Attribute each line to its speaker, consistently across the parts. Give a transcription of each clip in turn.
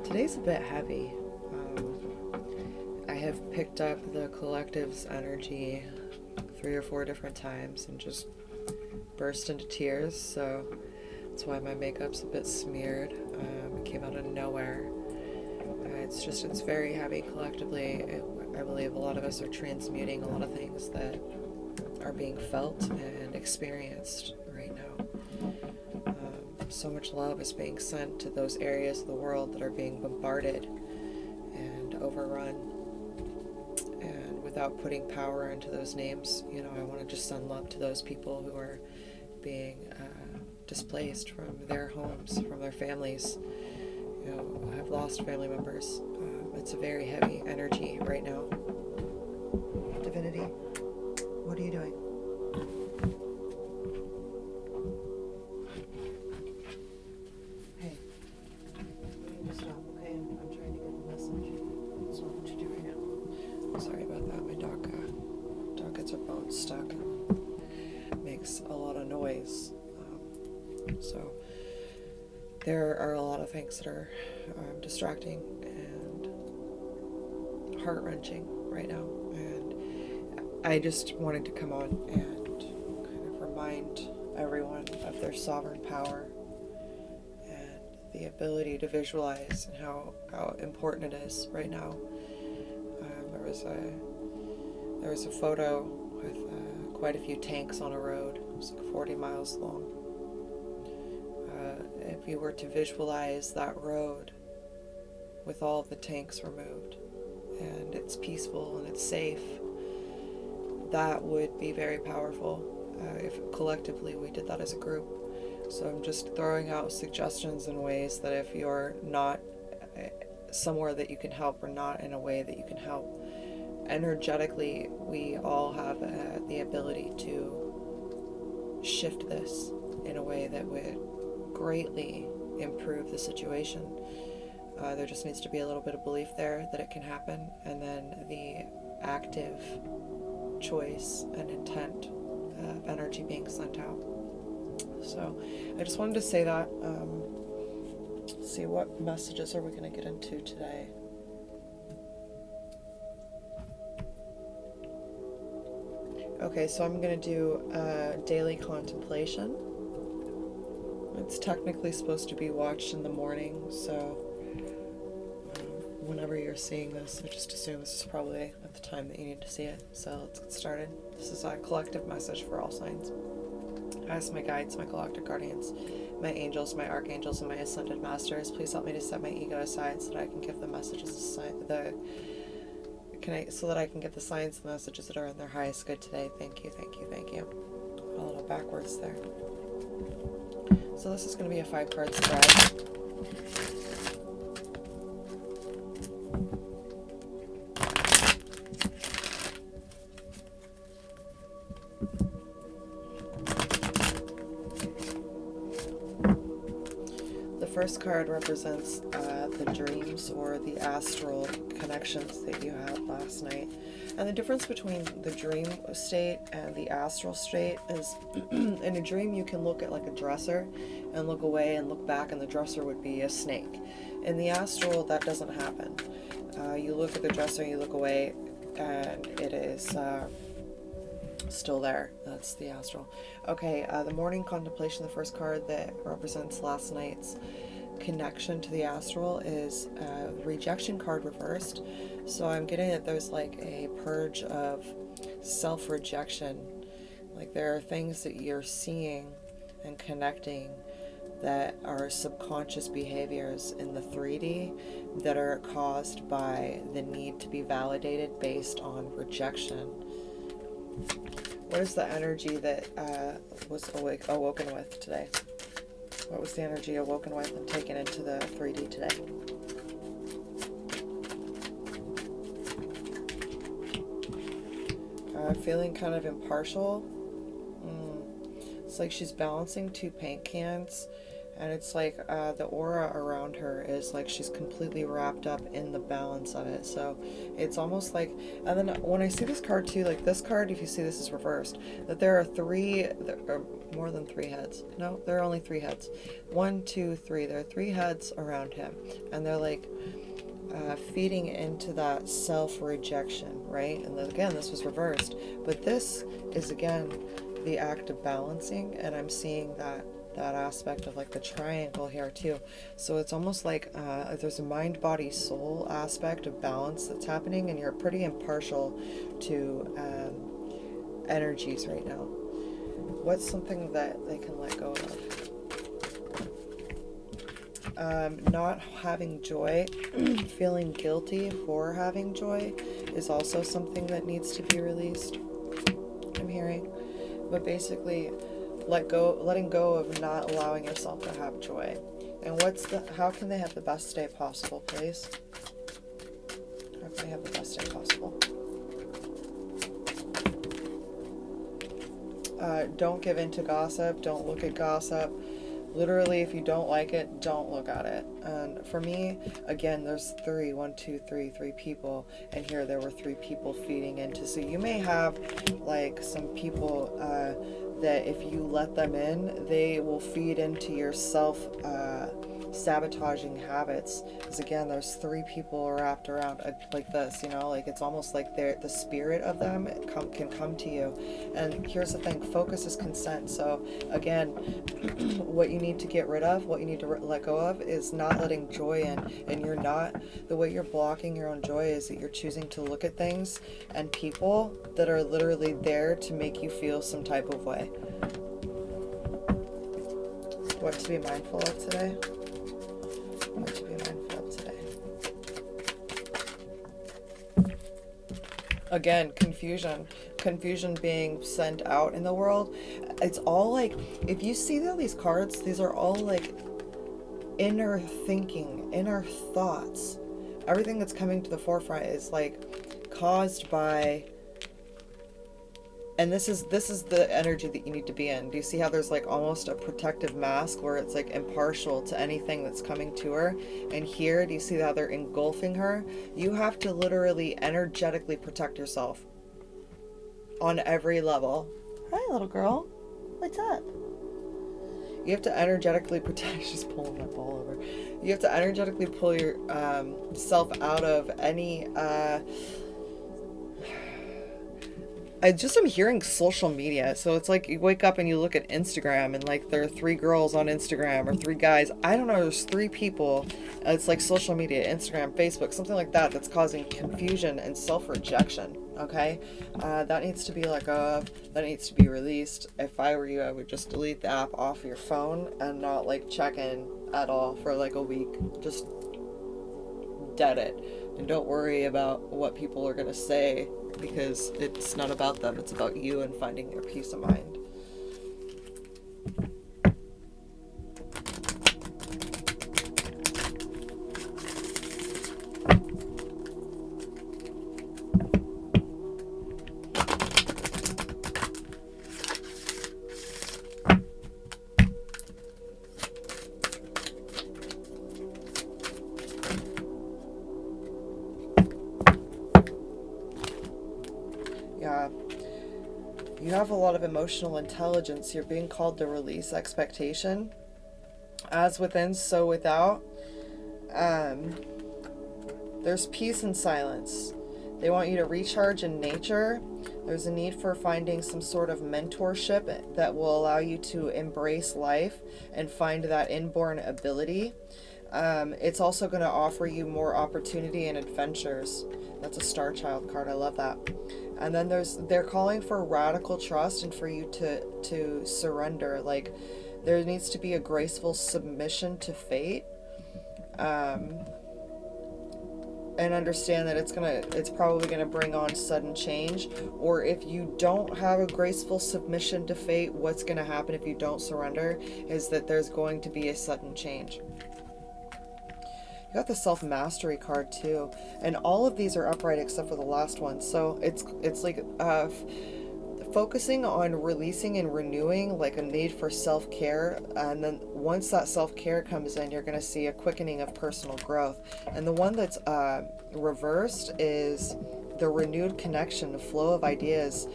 Speaker 1: Today's a bit heavy. I have picked up the collective's energy 3 or 4 different times and just burst into tears, so that's why my makeup's a bit smeared. It came out of nowhere. It's very heavy collectively. I believe a lot of us are transmuting a lot of things that are being felt and experienced right now. So much love is being sent to those areas of the world that are being bombarded and overrun. And without putting power into those names, I want to just send love to those people who are being displaced from their homes, from their families. Have lost family members. It's a very heavy energy right now. Divinity, what are you doing? Hey, you stop, okay? I'm trying to get a message. That's not what you do right now. Sorry about that. My dog gets her bone stuck and makes a lot of noise. So there are a lot of things that are distracting and heart-wrenching right now, and I just wanted to come on and kind of remind everyone of their sovereign power and the ability to visualize and how important it is right now. There was a photo with quite a few tanks on a road. It was like 40 miles long. If you were to visualize that road with all of the tanks removed and it's peaceful and it's safe, that would be very powerful if collectively we did that as a group. So I'm just throwing out suggestions and ways that if you're not somewhere that you can help or not in a way that you can help, energetically we all have the ability to shift this in a way that would greatly improve the situation. There just needs to be a little bit of belief there that it can happen, and then the active choice and intent of energy being sent out. So I just wanted to say that. See, what messages are we going to get into today? Okay, so I'm going to do daily contemplation. It's technically supposed to be watched in the morning, so whenever you're seeing this, I just assume this is probably at the time that you need to see it. So let's get started. This is a collective message for all signs. I ask my guides, my galactic guardians, my angels, my archangels, and my ascended masters, please help me to set my ego aside so that I can give the messages so that I can get the signs and messages that are in their highest good today. Thank you, thank you, thank you. A little backwards there. So this is going to be a 5-card spread. The first card represents the dreams or the astral connections that you had last night. And the difference between the dream state and the astral state is in a dream you can look at like a dresser and look away and look back and the dresser would be a snake. In the astral, that doesn't happen. You look at the dresser, you look away, and it is still there. That's the astral. Okay, the morning contemplation, the first card that represents last night's connection to the astral is a rejection card reversed. So I'm getting that there's like a purge of self-rejection. Like there are things that you're seeing and connecting that are subconscious behaviors in the 3D that are caused by the need to be validated based on rejection. What is the energy that was awoken with today? What was the energy awoken with and taken into the 3D today? Feeling kind of impartial. It's like she's balancing 2 paint cans And it's like the aura around her is like she's completely wrapped up in the balance of it. So it's almost like, and then when I see this card too, like this card, if you see this is reversed, that there are more than three heads. No, there are only three heads. 1, 2, 3. There are three heads around him. And they're like feeding into that self-rejection, right? And then again, this was reversed. But this is, again, the act of balancing. And I'm seeing that aspect of like the triangle here too. So it's almost like there's a mind, body, soul aspect of balance that's happening, and you're pretty impartial to energies right now. What's something that they can let go of? Not having joy, feeling guilty for having joy is also something that needs to be released, I'm hearing. But basically, letting go of not allowing yourself to have joy. And how can they have the best day possible, please? How can they have the best day possible? Don't give in to gossip. Don't look at gossip. Literally, if you don't like it, don't look at it. And for me, again, there's three people, and here there were three people feeding into. So you may have like some people that if you let them in, they will feed into your sabotaging habits. Because again, there's three people wrapped around like this, you know, like it's almost like the spirit of them can come to you. And here's the thing, focus is consent. So again, what you need to get rid of, what you need to let go of is not letting joy in. And the way you're blocking your own joy is that you're choosing to look at things and people that are literally there to make you feel some type of way. What to be mindful of today? What to be mindful of today? Again, confusion being sent out in the world. It's all like, if you see all these cards, these are all like inner thinking, inner thoughts. Everything that's coming to the forefront is like caused by, and this is the energy that you need to be in. Do you see how there's like almost a protective mask where it's like impartial to anything that's coming to her? And here, do you see how they're engulfing her? You have to literally energetically protect yourself on every level. Hi, little girl. What's up? You have to energetically protect. She's pulling my ball over. You have to energetically pull your self out of any I'm hearing social media. So it's like you wake up and you look at Instagram and like there are three girls on Instagram or three guys. I don't know, there's three people. It's like social media, Instagram, Facebook, something like that, that's causing confusion and self-rejection. Okay? That needs to be let go of. That needs to be released. If I were you, I would just delete the app off your phone and not like check in at all for like a week. Just dead it. And don't worry about what people are going to say, because it's not about them. It's about you and finding your peace of mind. Yeah. You have a lot of emotional intelligence. You're being called to release expectation. As within, so without. There's peace and silence. They want you to recharge in nature. There's a need for finding some sort of mentorship that will allow you to embrace life and find that inborn ability. It's also going to offer you more opportunity and adventures. That's a Star Child card. I love that. And then they're calling for radical trust and for you to surrender. Like, there needs to be a graceful submission to fate. And understand that it's probably gonna bring on sudden change. Or if you don't have a graceful submission to fate, what's gonna happen if you don't surrender is that there's going to be a sudden change. You got the self-mastery card too, and all of these are upright except for the last one. So it's like focusing on releasing and renewing, like a need for self-care, and then once that self-care comes in, you're going to see a quickening of personal growth. And the one that's reversed is the renewed connection, the flow of ideas,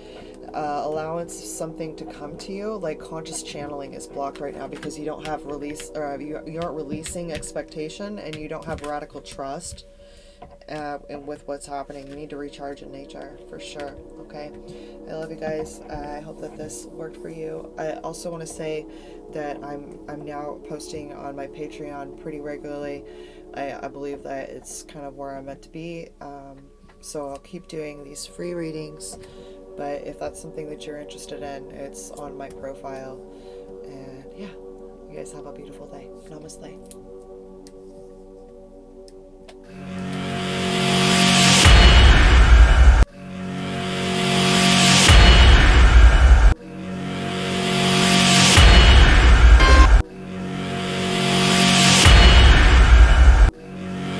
Speaker 1: allowance of something to come to you. Like conscious channeling is blocked right now because you don't have release, or you aren't releasing expectation, and you don't have radical trust and with what's happening. You need to recharge in nature for sure. Okay, I love you guys. I hope that this worked for you. I also want to say that I'm now posting on my Patreon pretty regularly. I believe that it's kind of where I'm meant to be. So I'll keep doing these free readings, but if that's something that you're interested in, it's on my profile. And yeah, you guys have a beautiful day. Namaste.